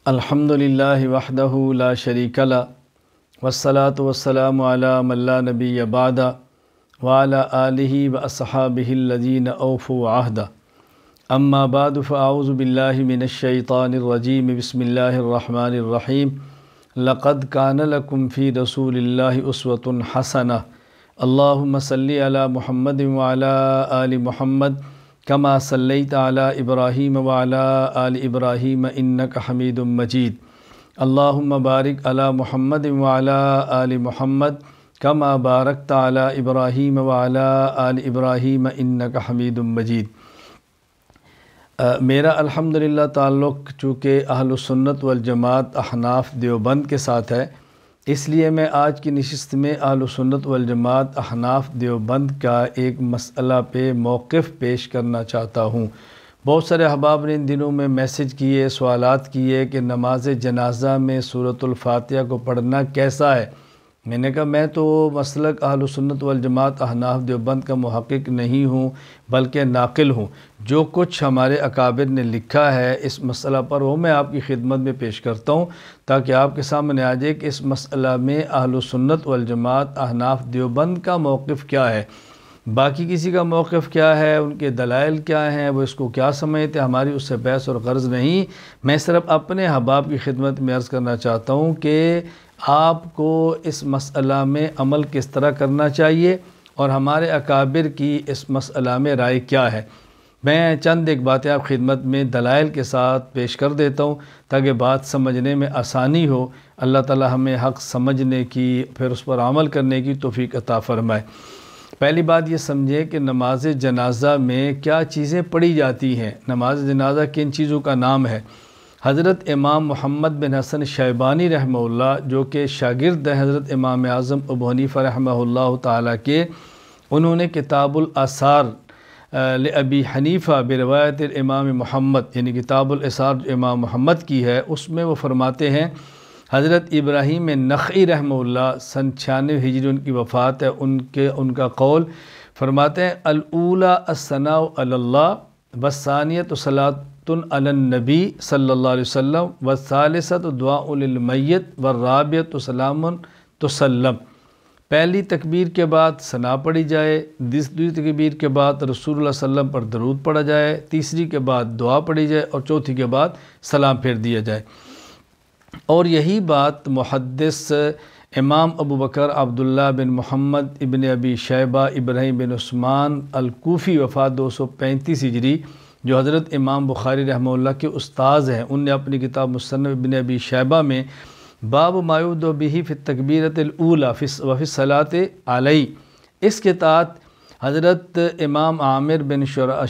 الحمدللہ وحدہ لا شریک لہ والصلاة والسلام علی من لا نبی بعدہ وعلی آلہ واصحابہ الذین اوفوا عہدہ اما بعد فاعوذ باللہ من الشیطان الرجیم بسم اللہ الرحمن الرحیم لقد کان لکم فی رسول اللہ اسوۃ حسنہ اللہم صلی علی محمد وعلی آل محمد کما صلیت علی ابراہیم وعلی آل ابراہیم انک حمید مجید اللہم بارک علی محمد وعلی آل محمد کما بارکت علی ابراہیم وعلی آل ابراہیم انک حمید مجید۔ میرا الحمدللہ تعلق چونکہ اہل سنت والجماعت احناف دیوبند کے ساتھ ہے، اس لیے میں آج کی نشست میں اہل سنت والجماعت احناف دیوبند کا ایک مسئلہ پہ موقف پیش کرنا چاہتا ہوں۔ بہت سارے احباب نے ان دنوں میں میسج کیے، سوالات کیے کہ نماز جنازہ میں سورۃ الفاتحہ کو پڑھنا کیسا ہے۔ میں نے کہا میں تو مسلک اہل سنت والجماعت احناف دیوبند کا محقق نہیں ہوں بلکہ ناقل ہوں۔ جو کچھ ہمارے اکابر نے لکھا ہے اس مسئلہ پر وہ میں آپ کی خدمت میں پیش کرتا ہوں تاکہ آپ کے سامنے آ جائے کہ اس مسئلہ میں اہل سنت والجماعت احناف دیوبند کا موقف کیا ہے، باقی کسی کا موقف کیا ہے، ان کے دلائل کیا ہیں، وہ اس کو کیا سمجھتے ہیں، ہماری اس سے بحث اور غرض نہیں۔ میں صرف اپنے احباب کی خدمت میں عرض کرنا چاہتا ہوں کہ آپ کو اس مسئلہ میں عمل کس طرح کرنا چاہیے اور ہمارے اکابر کی اس مسئلہ میں رائے کیا ہے۔ میں چند ایک باتیں آپ خدمت میں دلائل کے ساتھ پیش کر دیتا ہوں تاکہ بات سمجھنے میں آسانی ہو۔ اللہ تعالی ہمیں حق سمجھنے کی پھر اس پر عمل کرنے کی توفیق عطا فرمائے۔ پہلی بات یہ سمجھے کہ نماز جنازہ میں کیا چیزیں پڑھی جاتی ہیں۔ نماز جنازہ کن چیزوں کا نام ہے؟ حضرت امام محمد بن حسن شیبانی رحمہ اللہ جو کہ شاگرد ہیں حضرت امام اعظم ابو حنیفہ رحمہ اللہ تعالیٰ کے، انہوں نے کتاب الآثار لابی حنیفہ بروایت امام محمد یعنی کتاب الآثار جو امام محمد کی ہے، اس میں وہ فرماتے ہیں حضرت ابراہیم نخعی رحمہ اللہ سن 96 ہجری ان کی وفات ہے، ان کا قول فرماتے ہیں الاولی الثناء علی اللہ والثانیۃ صلاۃ علی النبی صلی اللہ علیہ وسلم والثالثۃ دعاء للمیت والرابعۃ سلام تسلم۔ پہلی تکبیر کے بعد ثنا پڑھی جائے، دوسری تکبیر کے بعد رسول اللہ صلی اللہ علیہ وسلم پر درود پڑھا جائے، تیسری کے بعد دعا پڑھی جائے اور چوتھی کے بعد سلام پھیر دیا جائے۔ اور یہی بات محدث امام ابو بکر عبداللہ بن محمد ابن ابی شیبہ ابراہیم بن عثمان الکوفی وفات 235 ہجری جو حضرت امام بخاری رحمہ اللہ کے استاذ ہیں، ان نے اپنی کتاب مصنف ابن ابی شیبہ میں باب ما یبدأ بہ فی التکبیرۃ الاولی وفی الصلاۃ علیہ، اس کے تحت حضرت امام عامر بن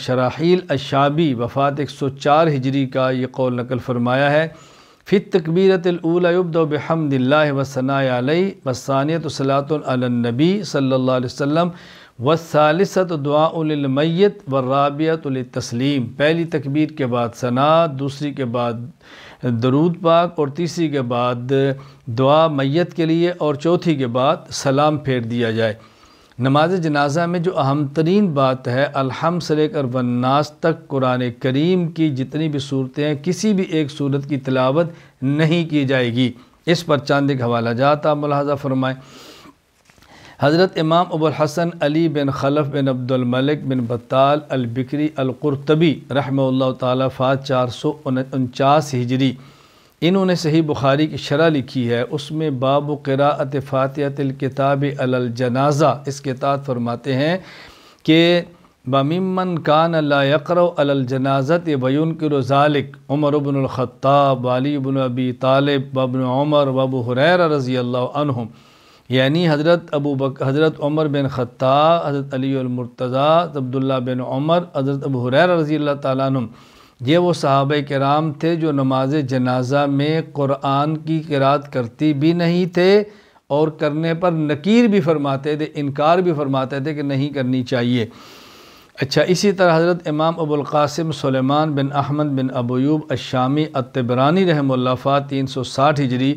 شراحیل الشعبی وفات 104 ہجری کا یہ قول نقل فرمایا ہے فی التکبیرۃ الاولی یبدأ بحمد اللہ والثناء علیہ والثانیۃ صلاۃ علی النبی صلی اللہ علیہ وسلم والثالثۃ دعاء للمیت والرابعۃ للتسلیم۔ پہلی تکبیر کے بعد ثنا، دوسری کے بعد درود پاک اور تیسری کے بعد دعا میت کے لیے اور چوتھی کے بعد سلام پھیر دیا جائے۔ نماز جنازہ میں جو اہم ترین بات ہے، الحمد سے لے کر والناس تک قرآن کریم کی جتنی بھی صورتیں ہیں کسی بھی ایک صورت کی تلاوت نہیں کی جائے گی۔ اس پر چند ایک حوالہ جات آپ ملاحظہ فرمائیں۔ حضرت امام ابو الحسن علی بن خلف بن عبد الملک بن بطال البکری القرطبی رحمہ اللہ تعالیٰ فات 449 ہجری، انہوں نے صحیح بخاری کی شرح لکھی ہے، اس میں باب قراءۃ فاتحۃ الکتاب علی الجنازہ اس کے تحت فرماتے ہیں کہ وَمِمَّنْ كَانَ لَا يَقْرَأُ عَلَى الْجَنَازَةِ وَيُنْكِرُ ذَلِكَ عمر بن الخطاب وعلی بن ابی طالب وابن عمر وابو ہریرہ رضی اللہ عنہم، یعنی حضرت عمر بن خطاب، حضرت علی المرتضیٰ، عبداللہ بن عمر، حضرت ابو ہریرہ رضی اللہ تعالیٰ عنہم، یہ وہ صحابہ کرام تھے جو نماز جنازہ میں قرآن کی قرات کرتی بھی نہیں تھے اور کرنے پر نکیر بھی فرماتے تھے، انکار بھی فرماتے تھے کہ نہیں کرنی چاہیے۔ اچھا، اسی طرح حضرت امام ابو القاسم سلیمان بن احمد بن ابو ایوب الشامی الطبرانی رحمہ اللہ فات 360 ہجری،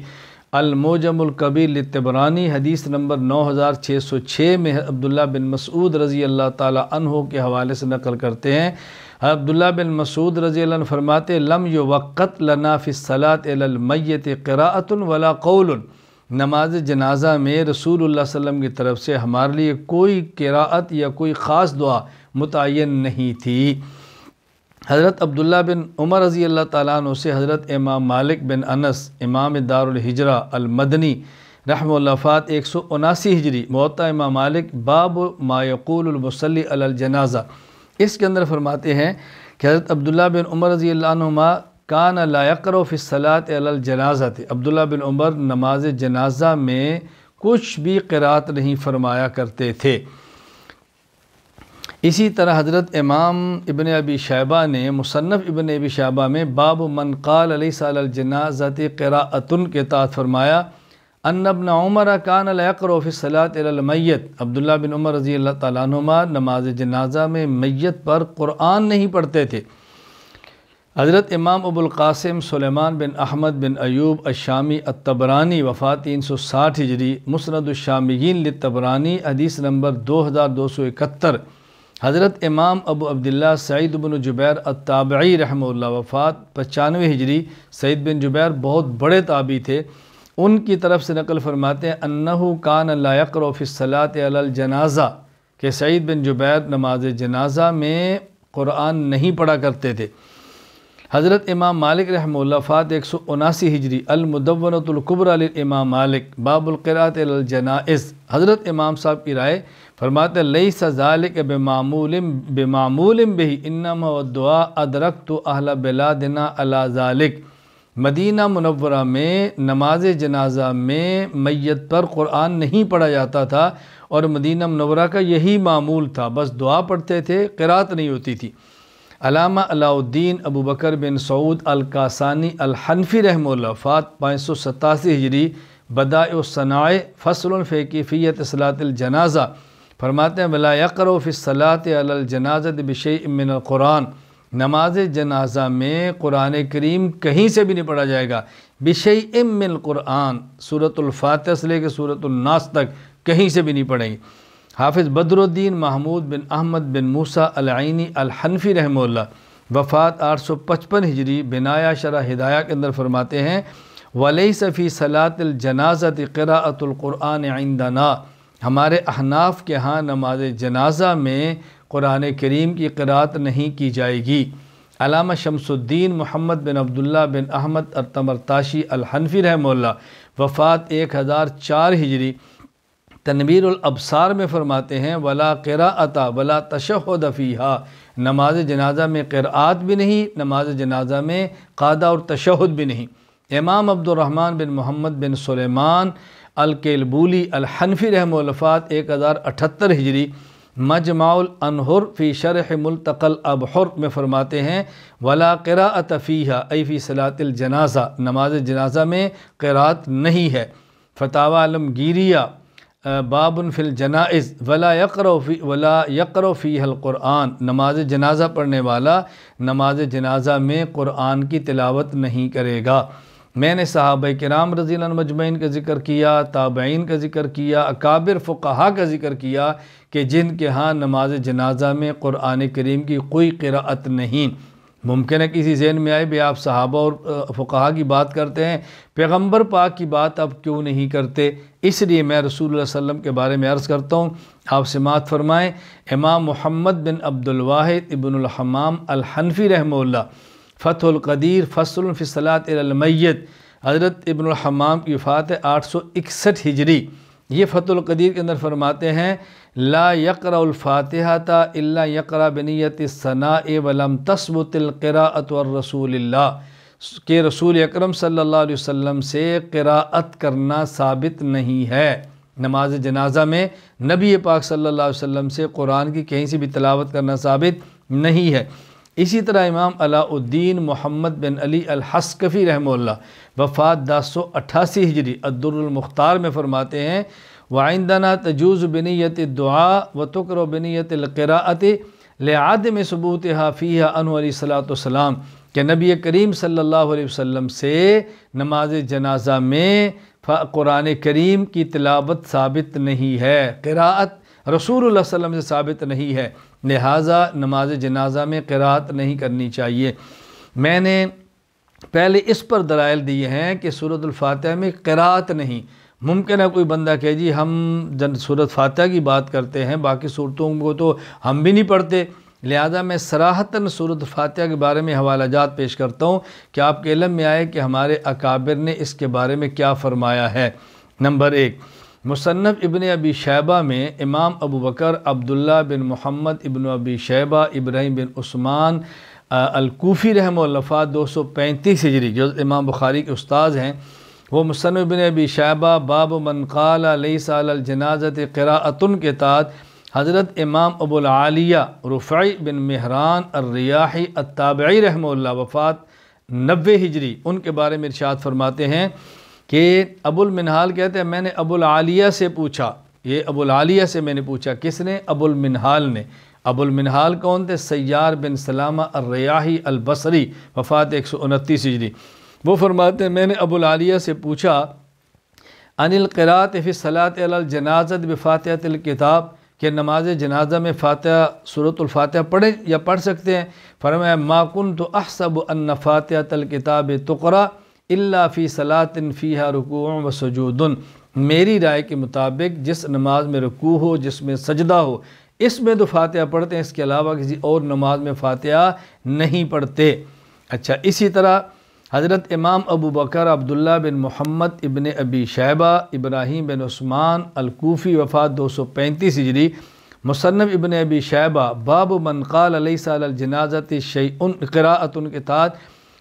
المعجم الکبیر للطبرانی حدیث نمبر 9606 میں عبداللہ بن مسعود رضی اللہ تعالی عنہ کے حوالے سے نقل کرتے ہیں عبداللہ بن مسعود رضی اللہ عنہ فرماتے لم یوقت لنا فی الصلاۃ علی المیت قراءۃ ولا قول، نماز جنازہ میں رسول اللہ صلی اللہ علیہ وسلم کی طرف سے ہمارے لیے کوئی قراءت یا کوئی خاص دعا متعین نہیں تھی۔ حضرت عبداللہ بن عمر رضی اللہ تعالیٰ عنہ سے حضرت امام مالک بن انس امام دار الہجرہ المدنی رحمہ اللہ وفات 179 ہجری، موطا امام مالک باب ما یقول المصلی علی الجنازہ، اس کے اندر فرماتے ہیں کہ حضرت عبداللہ بن عمر رضی اللہ عنہما کان لا یقرأ فی الصلاۃ علی الجنازہ، عبداللہ بن عمر نماز جنازہ میں کچھ بھی قرات نہیں فرمایا کرتے تھے۔ اسی طرح حضرت امام ابن ابی شیبہ نے مصنف ابن ابی شیبہ میں باب من قال لیس علی الجنازۃ قراءۃ کے تحت فرمایا ان ابن عمر کان لا یقرأ فی الصلاۃ علی المیت، عبداللہ بن عمر رضی اللہ تعالیٰ عنہما نماز جنازہ میں میت پر قرآن نہیں پڑھتے تھے۔ حضرت امام ابو القاسم سلیمان بن احمد بن ایوب الشامی الطبرانی وفات 360 ہجری، مسند الشامیین للطبرانی حدیث نمبر 2271۔ حضرت امام ابو عبداللہ سعید بن جبیر التابعی رحمہ اللہ وفات 95 ہجری، سعید بن جبیر بہت بڑے تابعی تھے، ان کی طرف سے نقل فرماتے ہیں انہو کان لا یقرأ فی الصلاۃ علی الجنازہ، کہ سعید بن جبیر نماز جنازہ میں قرآن نہیں پڑھا کرتے تھے۔ حضرت امام مالک رحمہ اللہ وفات 179 ہجری، المدونۃ الکبریٰ للامام مالک باب القراءۃ علی الجنائز، حضرت امام صاحب کی رائے فرماتے لیس ذالک بمعمول بہ انما الدعاء ادرکت اہل بلادنا علی ذالک، مدینہ منورہ میں نماز جنازہ میں میت پر قرآن نہیں پڑھا جاتا تھا، اور مدینہ منورہ کا یہی معمول تھا، بس دعا پڑھتے تھے، قرات نہیں ہوتی تھی۔ علامہ علاء الدین ابو بکر بن سعود القاسانی الحنفی رحمہ اللہ وفات 587 ہجری، بدائع الصنائع فصل فی کیفیت صلاۃ الجنازہ فرماتے ہیں ولا یقرأ فی الصلاۃ علی الجنازۃ بشیء من القرآن، نماز جنازہ میں قرآن کریم کہیں سے بھی نہیں پڑھا جائے گا، بشیء من القرآن، سورۃ الفاتحہ سے لے کے سورۃ الناس تک کہیں سے بھی نہیں پڑھیں گے۔ حافظ بدر الدین محمود بن احمد بن موسیٰ العینی الحنفی رحمہ اللہ وفات 855 ہجری، بنایا شرح ہدایہ کے اندر فرماتے ہیں وَلَيْسَ فِي صَلَاةِ الْجَنَازَةِ قِرَاءَةُ الْقُرْآنِ عِنْدَنَا، ہمارے احناف کے ہاں نماز جنازہ میں قرآن کریم کی قرات نہیں کی جائے گی۔ علامہ شمس الدین محمد بن عبداللہ بن احمد التمرتاشی الحنفی رحمہ اللہ وفات 1004 ہجری، تنویر الابصار میں فرماتے ہیں ولا قراءۃ ولا تشہد فیہا، نماز جنازہ میں قرات بھی نہیں، نماز جنازہ میں قعدہ اور تشہد بھی نہیں۔ امام عبد الرحمن بن محمد بن سلیمان الکیلبولی الحنفی رحمہ اللہ وفات 1078 ہجری، مجمع الانہر فی شرح ملتقى الابحر میں فرماتے ہیں ولا قراءۃ فیہا ای فی صلاۃ الجنازہ، نماز جنازہ میں قرات نہیں ہے۔ فتاوی عالمگیریہ باب فی الجنائز ولا یقرأ فیہا القرآن، نماز جنازہ پڑھنے والا نماز جنازہ میں قرآن کی تلاوت نہیں کرے گا۔ میں نے صحابہ کرام رضی اللہ عنہ مجمعین کا ذکر کیا، تابعین کا ذکر کیا، اکابر فقہا کا ذکر کیا کہ جن کے ہاں نماز جنازہ میں قرآن کریم کی کوئی قراءت نہیں۔ ممکن ہے کسی ذہن میں آئے بھی آپ صحابہ اور فقہا کی بات کرتے ہیں، پیغمبر پاک کی بات آپ کیوں نہیں کرتے؟ اس لیے میں رسول اللہ صلی اللہ علیہ وسلم کے بارے میں عرض کرتا ہوں، آپ سماعت فرمائیں۔ امام محمد بن عبد الواحد ابن الحمام الحنفی رحمہ اللہ، فتح القدیر فصل فی الصلاۃ علی المیت، حضرت ابن الحمام کی وفات ہے 861 ہجری، یہ فتح القدیر کے اندر فرماتے ہیں لا یقرأ الفاتحۃ الا یقرأ بنیت الثناء ولم تثبت القراءۃ والرسول اللہ، کہ رسول اکرم صلی اللہ علیہ وسلم سے قراءت کرنا ثابت نہیں ہے۔ نماز جنازہ میں نبی پاک صلی اللہ علیہ وسلم سے قرآن کی کہیں سے بھی تلاوت کرنا ثابت نہیں ہے۔ اسی طرح امام علاء الدین محمد بن علی الحسکفی رحمہ اللہ وفات 1088 ہجری، الدر المختار میں فرماتے ہیں وعندنا تجوز بنیت الدعاء وتکرہ بنیت القراءۃ لعدم ثبوتها فیہا عنہ علیہ الصلوۃ والسلام، کہ نبی کریم صلی اللہ علیہ وسلم سے نماز جنازہ میں قرآن کریم کی تلاوت ثابت نہیں ہے، قراءت رسول اللہ صلی اللہ علیہ وسلم سے ثابت نہیں ہے، لہٰذا نماز جنازہ میں قرأت نہیں کرنی چاہیے۔ میں نے پہلے اس پر دلائل دیے ہیں کہ سورۃ الفاتحہ میں قرأت نہیں۔ ممکن ہے کوئی بندہ کہ جی ہم سورۃ فاتحہ کی بات کرتے ہیں، باقی صورتوں کو تو ہم بھی نہیں پڑھتے، لہذا میں صراحتاً سورۃ فاتحہ کے بارے میں حوالہ جات پیش کرتا ہوں کہ آپ کے علم میں آئے کہ ہمارے اکابر نے اس کے بارے میں کیا فرمایا ہے۔ نمبر 1، مصنف ابن ابی شیبہ میں امام ابو بکر عبداللہ بن محمد ابن ابی شیبہ ابراہیم بن عثمان الکوفی رحمہ اللہ وفات 235 ہجری، جو امام بخاری کے استاذ ہیں، وہ مصنف ابن ابی شیبہ باب من قال لیس علی الجنازۃ قراءۃ کے تحت حضرت امام ابو العالیہ رفعی بن مہران الریاحی التابعی رحمہ اللہ وفات 90 ہجری، ان کے بارے میں ارشاد فرماتے ہیں کہ ابو المنہال کہتے ہیں میں نے ابو العالیہ سے پوچھا، یہ ابو العالیہ سے میں نے پوچھا، کس نے؟ ابو المنہال نے۔ ابو المنہال کون تھے؟ سیار بن سلامہ الریاحی البصری وفات 129 ہجری۔ وہ فرماتے ہیں میں نے ابو العالیہ سے پوچھا عن القراءۃ فی الصلاۃ علی الجنازۃ بفاتحۃ الکتاب، کہ نماز جنازہ میں فاتحہ سورۃ الفاتحہ پڑھیں یا پڑھ سکتے ہیں؟ فرمایا ما کنت احسب ان فاتحۃ الکتاب تقرأ الا فی صلاۃ فیہا رکوع و سجود، میری رائے کے مطابق جس نماز میں رکوع ہو، جس میں سجدہ ہو، اس میں تو فاتحہ پڑھتے ہیں، اس کے علاوہ کسی اور نماز میں فاتحہ نہیں پڑھتے۔ اچھا، اسی طرح حضرت امام ابو بکر عبداللہ بن محمد ابن ابی شیبہ ابراہیم بن عثمان الکوفی وفات 235 ہجری، مصنف ابن ابی شیبہ باب من قال لیس علی الجنازۃ شیء قراءۃ کے تحت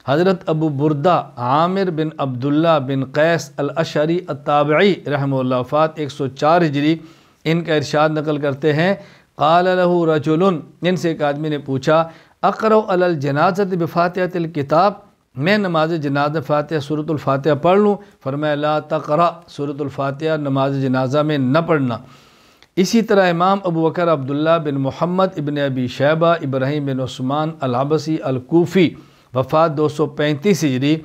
حضرت ابو بردہ عامر بن عبداللہ بن قیس الاشعری التابعی رحمہ اللہ وفات 104 ہجری، ان کا ارشاد نقل کرتے ہیں قال له رجل، ان سے ایک آدمی نے پوچھا اقرأ علی الجنازۃ بفاتحۃ الکتاب، میں نماز جنازہ فاتحہ سورۃ الفاتحہ پڑھ لوں؟ فرمایا لا تقرأ، سورۃ الفاتحہ نماز جنازہ میں نہ پڑھنا۔ اسی طرح امام ابو بکر عبداللہ بن محمد ابن ابی شیبہ ابراہیم بن عثمان العبسی الکوفی وفات 235 ہجری،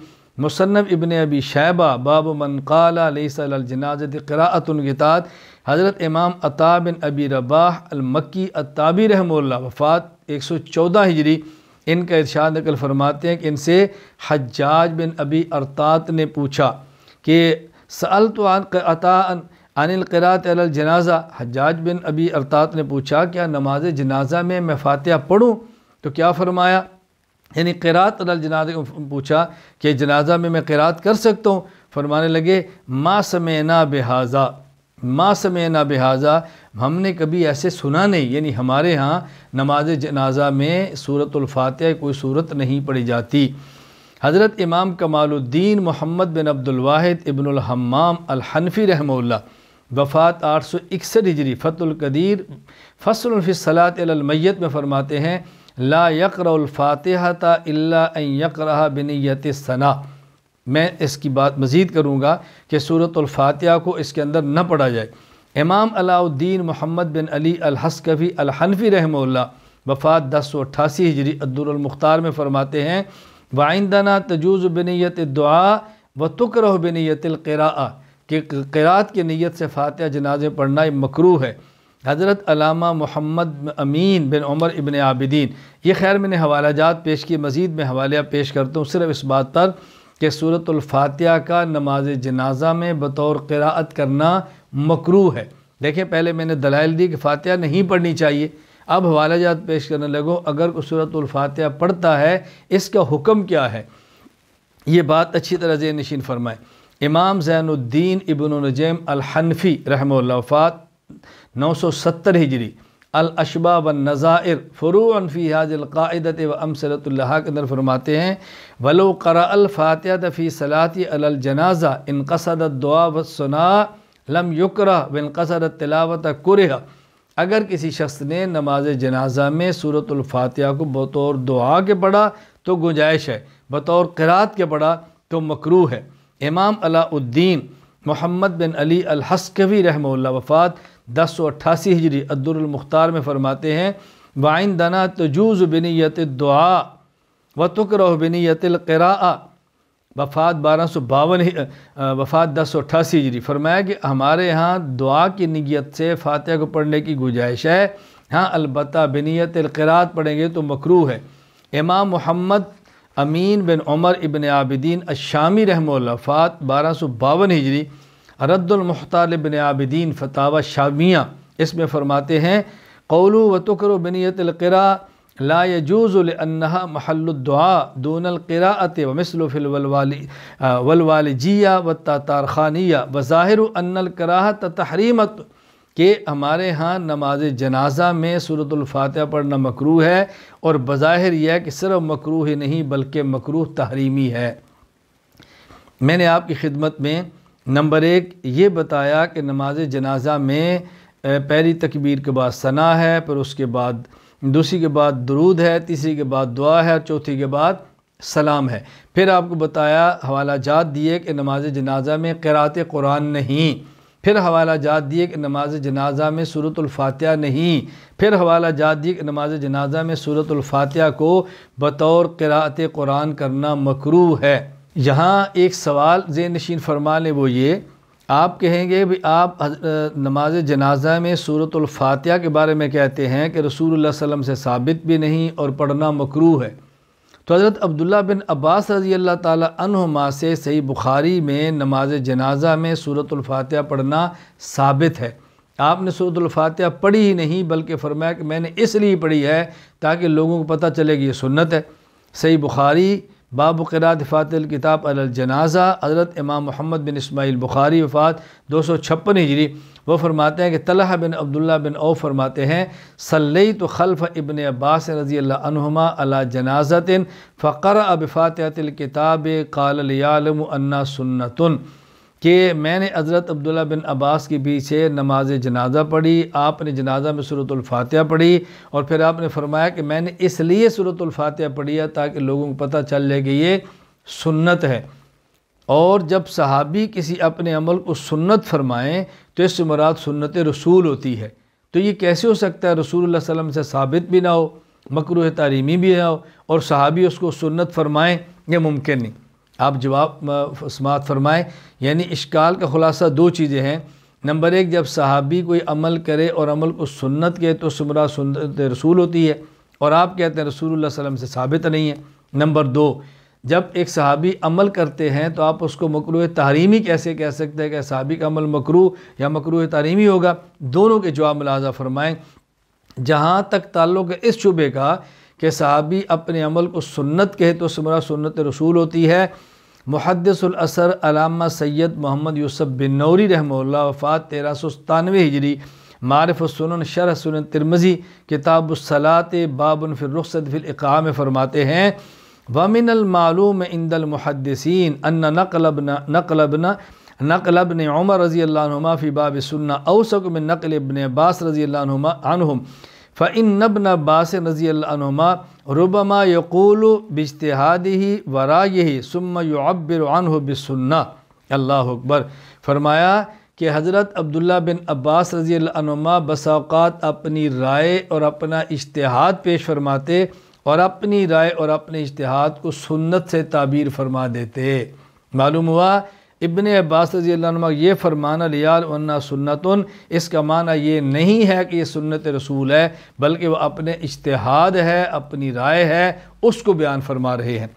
مصنف ابن ابی شیبہ باب من قال لیس علی الجنازۃ قراءۃ کے تحت حضرت امام عطا بن ابی رباح المکی التابعی رحمہ اللہ وفات 114 ہجری، ان کا ارشاد نقل فرماتے ہیں کہ ان سے حجاج بن ابی ارطاط نے پوچھا کہ سألت عن القراءۃ علی الجنازہ، حجاج بن ابی ارطاط نے پوچھا کیا نماز جنازہ میں فاتحہ پڑھوں؟ تو کیا فرمایا؟ یعنی قراءت علی الجنازہ پوچھا کہ جنازہ میں قراءت کر سکتا ہوں؟ فرمانے لگے ما سمعنا بہذا، ما سمعنا بہذا، ہم نے کبھی ایسے سنا نہیں، یعنی ہمارے ہاں نماز جنازہ میں سورۃ الفاتحہ کوئی صورت نہیں پڑھی جاتی۔ حضرت امام کمال الدین محمد بن عبد الواحد ابن الحمام الحنفی رحمہ اللہ وفات 861 ہجری، فتح القدیر فصل فی الصلاۃ علی المیت میں فرماتے ہیں لا یقرأ الفاتحۃ الا ان یقرأ بنیت الثناء، میں اس کی بات مزید کروں گا کہ سورۃ الفاتحہ کو اس کے اندر نہ پڑھا جائے۔ امام علاء الدین محمد بن علی الحسکفی الحنفی رحمہ اللہ وفات 1088 ہجری الدر المختار میں فرماتے ہیں وعندنا تجوز بنیت الدعاء وتکرہ بنیت القراءہ، کہ قراءت کی نیت سے فاتحہ جنازے پڑھنا مکروہ ہے۔ حضرت علامہ محمد امین بن عمر ابن عابدین، یہ خیر میں نے حوالہ جات پیش کی، مزید میں حوالہ پیش کرتا ہوں صرف اس بات پر کہ سورۃ الفاتحہ کا نماز جنازہ میں بطور قراءت کرنا مکروہ ہے۔ دیکھیں پہلے میں نے دلائل دی کہ فاتحہ نہیں پڑھنی چاہیے، اب حوالہ جات پیش کرنے لگو اگر کوئی سورۃ الفاتحہ پڑھتا ہے اس کا حکم کیا ہے، یہ بات اچھی طرح ذہن نشین فرمائیں۔ امام زین الدین ابن نجیم الحنفی رحمہ اللہ وفات 970 ہجری، الاشباح والنظائر فروع فی هذه القاعدة وامثلۃ لها کے اندر فرماتے ہیں ولو قرأ الفاتحة فی صلاة علی الجنازہ ان قصد الدعاء والثناء لم یکرہ وان قصد التلاوۃ کرہ، اگر کسی شخص نے نماز جنازہ میں سورۃ الفاتحہ کو بطور دعا کے پڑھا تو گنجائش ہے، بطور قرات کے پڑھا تو مکروہ ہے۔ امام علاء الدین محمد بن علی الحسکوی رحمہ اللہ وفات 1088 ہجری الدر المختار میں فرماتے ہیں وعندنا تجوز بنیت الدعاء وتکرہ بنیت القراءہ، وفات 1088 ہجری، فرمایا کہ ہمارے ہاں دعا کی نیت سے فاتحہ کو پڑھنے کی گنجائش ہے ہاں البتہ بنیت القراءت پڑھیں گے تو مکروہ ہے۔ امام محمد امین بن عمر ابن عابدین الشامی رحمہ اللہ وفات 1252 ہجری، رد المحتال ابن عابدین فتاوی شامیہ، اس میں فرماتے ہیں قولوا وتکروا بنیت القراء لا يجوز لأنها محل الدعاء دون القراءة ومثل في والوالجیہ والتاتارخانیہ وظاہر ان الکراہۃ تحریمت، کہ ہمارے ہاں نماز جنازہ میں سورۃ الفاتحہ پڑھنا مکروہ ہے، اور بظاہر یہ ہے کہ صرف مکروہ ہی نہیں بلکہ مکروہ تحریمی ہے۔ میں نے آپ کی خدمت میں نمبر 1 یہ بتایا کہ نماز جنازہ میں پہلی تکبیر کے بعد ثنا ہے، پھر اس کے بعد دوسری کے بعد درود ہے، تیسری کے بعد دعا ہے، اور چوتھی کے بعد سلام ہے۔ پھر آپ کو بتایا حوالہ جات دیے کہ نماز جنازہ میں قراءت قرآن نہیں، پھر حوالہ جات دیے کہ نماز جنازہ میں سورۃ الفاتحہ نہیں، پھر حوالہ جات دیے کہ نماز جنازہ میں سورۃ الفاتحہ کو بطور قراءت قرآن کرنا مکروہ ہے۔ یہاں ایک سوال ذہن نشین فرما لیں، وہ یہ آپ کہیں گے بھی آپ نماز جنازہ میں سورۃ الفاتحہ کے بارے میں کہتے ہیں کہ رسول اللہ صلی اللہ علیہ وسلم سے ثابت بھی نہیں اور پڑھنا مکروہ ہے، تو حضرت عبداللہ بن عباس رضی اللہ تعالی عنہما سے صحیح بخاری میں نماز جنازہ میں سورۃ الفاتحہ پڑھنا ثابت ہے۔ آپ نے سورۃ الفاتحہ پڑھی ہی نہیں بلکہ فرمایا کہ میں نے اس لیے پڑھی ہے تاکہ لوگوں کو پتہ چلے کہ یہ سنت ہے۔ صحیح بخاری باب قراءت فاتحہ الکتاب علی الجنازہ، حضرت امام محمد بن اسماعیل بخاری وفات 256 ہجری، وہ فرماتے ہیں کہ طلحہ بن عبداللہ بن عوف فرماتے ہیں صلیت خلف ابن عباس رضی اللہ عنہما علی جنازۃ فقرأ بفاتحۃ الکتاب قال لیعلم انہا سنۃ، کہ میں نے حضرت عبداللہ بن عباس کے پیچھے نماز جنازہ پڑھی، آپ نے جنازہ میں سورۃ الفاتحہ پڑھی، اور پھر آپ نے فرمایا کہ میں نے اس لیے سورۃ الفاتحہ پڑھی ہے تاکہ لوگوں کو پتہ چل جائے کہ یہ سنت ہے۔ اور جب صحابی کسی اپنے عمل کو سنت فرمائیں تو اس سے مراد سنت رسول ہوتی ہے، تو یہ کیسے ہو سکتا ہے رسول اللہ صلی اللہ علیہ وسلم سے ثابت بھی نہ ہو، مکروہ تحریمی بھی نہ ہو، اور صحابی اس کو سنت فرمائیں؟ یہ ممکن نہیں۔ آپ جواب سماعت فرمائیں، یعنی اشکال کا خلاصہ 2 چیزیں ہیں۔ نمبر 1، جب صحابی کوئی عمل کرے اور عمل کو سنت کہے تو اس سے مراد سنت رسول ہوتی ہے، اور آپ کہتے ہیں رسول اللہ صلی اللہ علیہ وسلم سے ثابت نہیں ہے۔ نمبر 2، جب ایک صحابی عمل کرتے ہیں تو آپ اس کو مکروہ تحریمی کیسے کہہ سکتے ہیں کہ صحابی کا عمل مکروہ یا مکروہ تحریمی ہوگا؟ دونوں کے جواب ملاحظہ فرمائیں۔ جہاں تک تعلق ہے اس شبے کا کہ صحابی اپنے عمل کو سنت کہے تو اس سے مراد سنت رسول ہوتی ہے، محدث الاثر علامہ سید محمد یوسف بن نوری رحمہ اللہ وفات 1397 ہجری، معارف السنن شرح سنن ترمذی کتاب الصلاۃ باب فی الرخصۃ فی الاقامہ میں فرماتے ہیں وَمِنَ الْمَعْلُومِ عِنْدَ الْمُحَدِّثِينَ أَنَّ نقل ابن عمر رضی اللہ عنہما فی باب السنہ اوثق من نقل ابن عباس رضی اللہ عنہم فإن ابن عباس رضی اللہ عنہما ربما یقول باجتہادہ ورائہ ثم یعبر عنہ بالسنہ۔ اللہ اکبر۔ فرمایا کہ حضرت عبداللہ بن عباس رضی اللہ عنہما بسا اوقات اپنی رائے اور اپنا اجتہاد پیش فرماتے اور اپنی رائے اور اپنے اجتہاد کو سنت سے تعبیر فرما دیتے۔ معلوم ہوا ابن عباس رضی اللہ عنہ یہ فرمانا لیال ونہ سنتن، اس کا معنی یہ نہیں ہے کہ یہ سنت رسول ہے، بلکہ وہ اپنے اجتہاد ہے، اپنی رائے ہے، اس کو بیان فرما رہے ہیں۔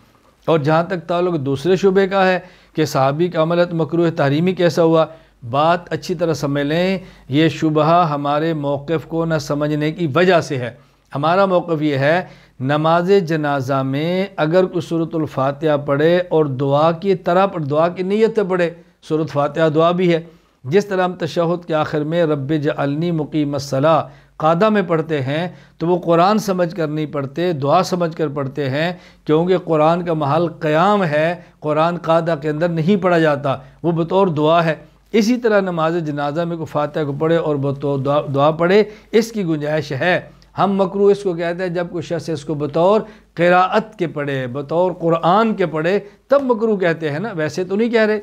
اور جہاں تک تعلق دوسرے شعبے کا ہے کہ صحابی کا عمل مکروہ تحریمی کیسا ہوا، بات اچھی طرح سمجھ لیں، یہ شبہ ہمارے موقف کو نہ سمجھنے کی وجہ سے ہے۔ ہمارا موقف یہ ہے نماز جنازہ میں اگر کوئی سورۃ الفاتحہ پڑھے اور دعا کی طرح دعا کی نیت سے پڑھے، سورۃ فاتحہ دعا بھی ہے، جس طرح ہم تشہد کے آخر میں رب جعلنی مقیم الصلاۃ قادہ میں پڑھتے ہیں تو وہ قرآن سمجھ کر نہیں پڑھتے، دعا سمجھ کر پڑھتے ہیں، کیونکہ قرآن کا محل قیام ہے، قرآن قادہ کے اندر نہیں پڑھا جاتا، وہ بطور دعا ہے۔ اسی طرح نماز جنازہ میں کوئی فاتحہ کو پڑھے اور بطور دعا پڑھے، اس کی گنجائش ہے۔ ہم مکروہ اس کو کہتے ہیں جب کوئی شخص اس کو بطور قراءت کے پڑھے، بطور قرآن کے پڑھے، تب مکروہ کہتے ہیں نا، ویسے تو نہیں کہہ رہے۔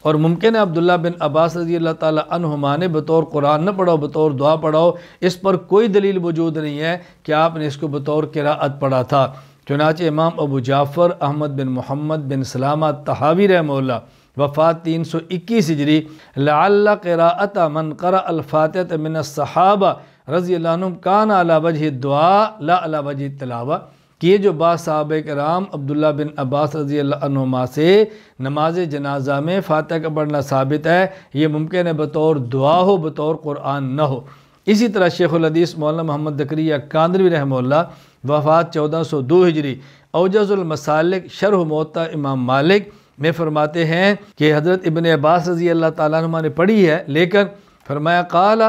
اور ممکن ہے عبداللہ بن عباس رضی اللہ تعالی عنہما نے بطور قرآن نہ پڑھاؤ، بطور دعا پڑھاؤ، اس پر کوئی دلیل موجود نہیں ہے کہ آپ نے اس کو بطور قراءت پڑھا تھا۔ چنانچہ امام ابو جعفر احمد بن محمد بن سلامہ طحاوی رحمہ اللہ وفات 321 ہجری، لعل قراءت من قرأ الفاتحة من الصحابہ رضی اللہ عنہم کان علی وجہ دعا لا علی وجہ تلاوہ، کہ یہ جو بات صحابہ کرام عبداللہ بن عباس رضی اللہ عنہما سے نماز جنازہ میں فاتحہ کا پڑھنا ثابت ہے، یہ ممکن ہے بطور دعا ہو، بطور قرآن نہ ہو۔ اسی طرح شیخ الحدیث مولانا محمد دکریہ کاندروی رحمہ اللہ وفات 1402 ہجری، اوجز المسالک شرح موطا امام مالک میں فرماتے ہیں کہ حضرت ابن عباس رضی اللہ تعالیٰ عنہ نے پڑھی ہے، لیکن فرمایا قال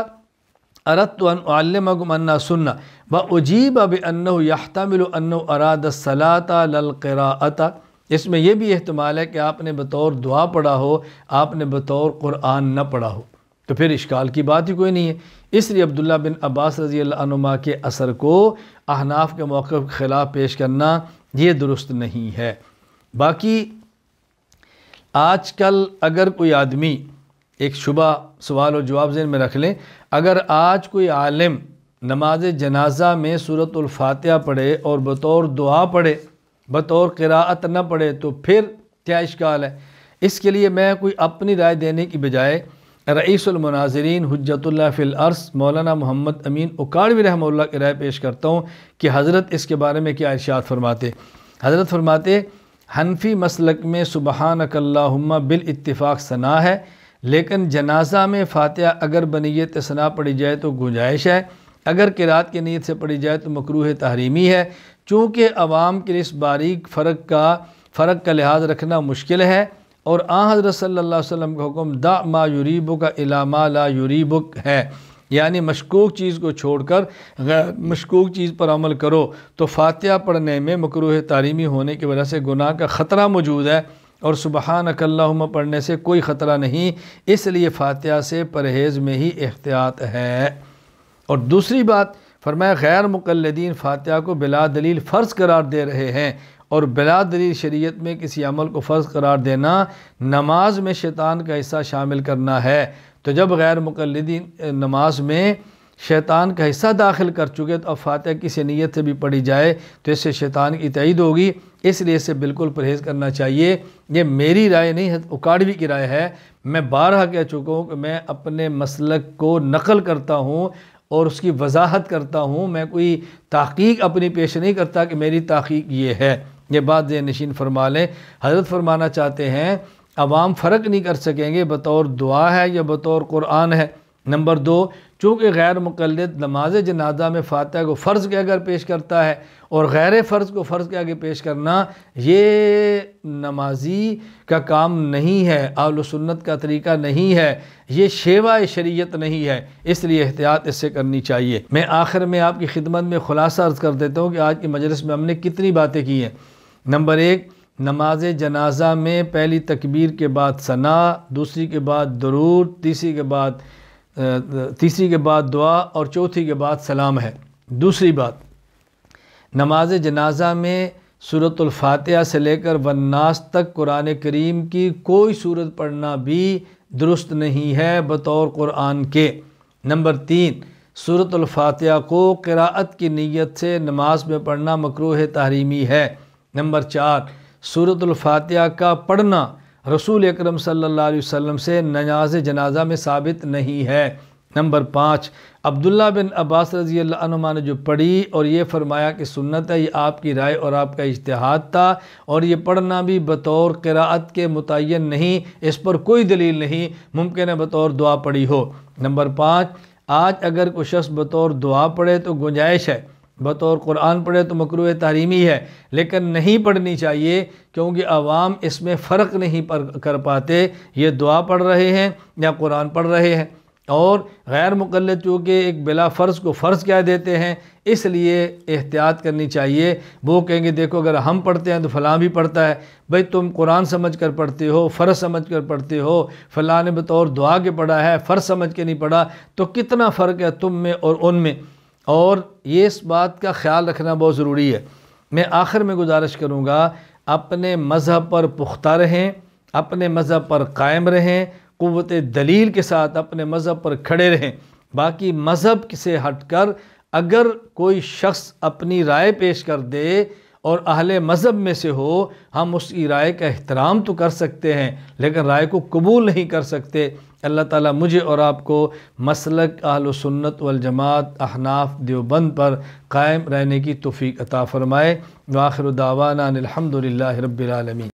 اردت ان اعلمکم انہا سنہ واجیب بانہ یحتمل انہ اراد الصلاۃ للقراءۃ، اس میں یہ بھی احتمال ہے کہ آپ نے بطور دعا پڑھا ہو، آپ نے بطور قرآن نہ پڑھا ہو، تو پھر اشکال کی بات ہی کوئی نہیں ہے۔ اس لیے عبداللہ بن عباس رضی اللہ عنہما کے اثر کو احناف کے موقف کے خلاف پیش کرنا یہ درست نہیں ہے۔ باقی آج کل اگر کوئی آدمی، ایک شبہ سوال و جواب ذہن میں رکھ لیں، اگر آج کوئی عالم نماز جنازہ میں سورۃ الفاتحہ پڑھے اور بطور دعا پڑھے، بطور قراءت نہ پڑھے، تو پھر کیا اشکال ہے؟ اس کے لیے میں کوئی اپنی رائے دینے کی بجائے رئیس المناظرین حجت اللہ فی الارض مولانا محمد امین اکاڑوی رحمہ اللہ کی رائے پیش کرتا ہوں کہ حضرت اس کے بارے میں کیا ارشاد فرماتے۔ حضرت فرماتے حنفی مسلک میں سبحانک اللہم بالاتفاق ثنا ہے، لیکن جنازہ میں فاتحہ اگر بنیت ثنا پڑھی جائے تو گنجائش ہے، اگر قرات کی نیت سے پڑھی جائے تو مکروہ تحریمی ہے، چونکہ عوام کے اس باریک فرق کا لحاظ رکھنا مشکل ہے، اور آن حضرت صلی اللہ علیہ وسلم کا حکم دع ما یریبک الی ما لا یریبک ہے، یعنی مشکوک چیز کو چھوڑ کر غیر مشکوک چیز پر عمل کرو، تو فاتحہ پڑھنے میں مکروہ تحریمی ہونے کی وجہ سے گناہ کا خطرہ موجود ہے، اور سبحانک اللہم پڑھنے سے کوئی خطرہ نہیں، اس لیے فاتحہ سے پرہیز میں ہی احتیاط ہے۔ اور دوسری بات فرمایا غیر مقلدین فاتحہ کو بلا دلیل فرض قرار دے رہے ہیں، اور بلا دلیل شریعت میں کسی عمل کو فرض قرار دینا نماز میں شیطان کا حصہ شامل کرنا ہے، تو جب غیر مقلدین نماز میں شیطان کا حصہ داخل کر چکے تو اب فاتحہ کسی نیت سے بھی پڑھی جائے تو اس سے شیطان کی تائید ہوگی، اس لیے اس سے بالکل پرہیز کرنا چاہیے۔ یہ میری رائے نہیں ہے، اکاڑوی کی رائے ہے۔ میں بارہا کہہ چکا ہوں کہ میں اپنے مسلک کو نقل کرتا ہوں اور اس کی وضاحت کرتا ہوں، میں کوئی تحقیق اپنی پیش نہیں کرتا کہ میری تحقیق یہ ہے، یہ بات ذہن نشین فرما لیں۔ حضرت فرمانا چاہتے ہیں عوام فرق نہیں کر سکیں گے بطور دعا ہے یا بطور قرآن ہے۔ نمبر 2، چونکہ غیر مقلد نماز جنازہ میں فاتحہ کو فرض کے اگر پیش کرتا ہے اور غیر فرض کو فرض کے آگے پیش کرنا یہ نمازی کا کام نہیں ہے، اہل سنت کا طریقہ نہیں ہے، یہ شیوہ شریعت نہیں ہے، اس لیے احتیاط اس سے کرنی چاہیے۔ میں آخر میں آپ کی خدمت میں خلاصہ عرض کر دیتا ہوں کہ آج کی مجلس میں ہم نے کتنی باتیں کی ہیں۔ نمبر 1، نماز جنازہ میں پہلی تکبیر کے بعد ثنا، دوسری کے بعد درود، تیسری کے بعد دعا اور چوتھی کے بعد سلام ہے۔ دوسری بات، نماز جنازہ میں سورۃ الفاتحہ سے لے کر والناس تک قرآن کریم کی کوئی سورت پڑھنا بھی درست نہیں ہے بطور قرآن کے۔ نمبر 3، سورۃ الفاتحہ کو قراءت کی نیت سے نماز میں پڑھنا مکروہ تحریمی ہے۔ نمبر 4، سورۃ الفاتحہ کا پڑھنا رسول اکرم صلی اللہ علیہ وسلم سے نماز جنازہ میں ثابت نہیں ہے۔ نمبر 5، عبداللہ بن عباس رضی اللہ عنہما نے جو پڑھی اور یہ فرمایا کہ سنت ہے، یہ آپ کی رائے اور آپ کا اجتہاد تھا، اور یہ پڑھنا بھی بطور قراءت کے متعین نہیں، اس پر کوئی دلیل نہیں، ممکن ہے بطور دعا پڑھی ہو۔ نمبر 5، آج اگر کوئی شخص بطور دعا پڑھے تو گنجائش ہے، بطور قرآن پڑھے تو مکروہ تحریمی ہے، لیکن نہیں پڑھنی چاہیے کیونکہ عوام اس میں فرق نہیں کر پاتے، یہ دعا پڑھ رہے ہیں یا قرآن پڑھ رہے ہیں، اور غیر مقلد چونکہ ایک بلا فرض کو فرض کہہ دیتے ہیں، اس لیے احتیاط کرنی چاہیے۔ وہ کہیں گے دیکھو اگر ہم پڑھتے ہیں تو فلاں بھی پڑھتا ہے، بھئی تم قرآن سمجھ کر پڑھتے ہو، فرض سمجھ کر پڑھتے ہو، فلاں نے بطور دعا کے پڑھا ہے، فرض سمجھ کے نہیں پڑھا، تو کتنا فرق ہے تم میں اور ان میں، اور یہ اس بات کا خیال رکھنا بہت ضروری ہے۔ میں آخر میں گزارش کروں گا اپنے مذہب پر پختہ رہیں، اپنے مذہب پر قائم رہیں، قوت دلیل کے ساتھ اپنے مذہب پر کھڑے رہیں۔ باقی مذہب سے ہٹ کر اگر کوئی شخص اپنی رائے پیش کر دے اور اہل مذہب میں سے ہو، ہم اس کی رائے کا احترام تو کر سکتے ہیں لیکن رائے کو قبول نہیں کر سکتے، اللہ تعالیٰ مجھے اور آپ کو مسلک اہل سنت والجماعت احناف دیوبند پر قائم رہنے کی توفیق عطا فرمائے۔ وآخر دعوانا ان الحمد للہ رب العالمین۔